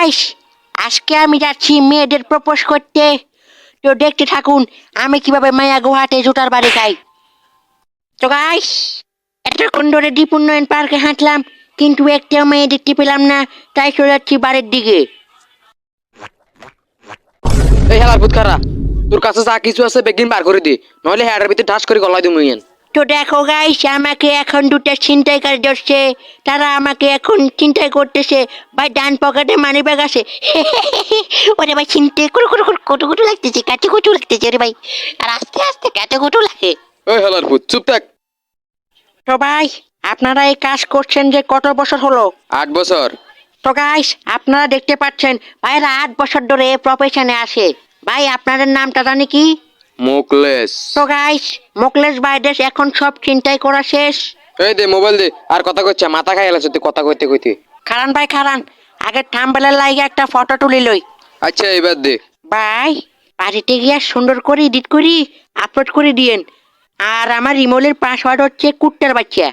Guys, আজকে আমি যাচ্ছি মেয়েদের প্রপোজ করতে। তো দেখতে থাকুন আমি কিভাবে মায়া গুহাতে জুতার বাড়ি খাই। তো গাইস, এতক্ষণ ধরে দ্বীপ উন্নয়ন পার্কে হাঁটলাম, কিন্তু একটাও মেয়ে দেখতে পেলাম না। তাই চলে যাচ্ছি বাড়ির দিকে। এই হেলার পুতখারা, তোর কাছে যা কিছু আছে বেগিন বার করে দে, নইলে হেয়ারের ভিতরে ঠাস করে গলায় দিমু ইয়ান। তো দেখো গাইস, আমাকে এখন দুটো ছিনতাইকারী ধরছে। তারা আমাকে এখন ছিনতাই করতেছে। ভাই ডান পকেটে মানি ব্যাগ আছে। ওরে ভাই ছিনতাই কটু কটু লাগতেছে, কাটু কটু লাগতেছে রে ভাই। আর আস্তে আস্তে কাটু কটু লাগে। ওই হেলার পুত চুপ থাক। তো ভাই, আপনারা এই কাজ করছেন যে কত বছর হলো? 8 বছর। তো গাইস, আপনারা দেখতে পাচ্ছেন ভাইরা 8 বছর ধরে প্রফেশনে আসে। ভাই আপনাদের নামটা জানি কি? মুকলেশ। তো গাইস, মোকলেশ ভাইদের এখন সব চিন্তাই করা শেষ। এই দে মোবাইল দে, আর কথা কইছে মাথা খাই এলাছ তুই কথা কইতে কইতে। খারান ভাই খারান, আগে থাম্বনেলের লাইগে একটা ফটো তুলি লই। আচ্ছা এবার দে। ভাই, বাড়িতে গিয়ে সুন্দর করে এডিট করি আপলোড করে দিয়েন। আর আমার ইমেলের পাসওয়ার্ড হচ্ছে কুত্তার বাচ্চা।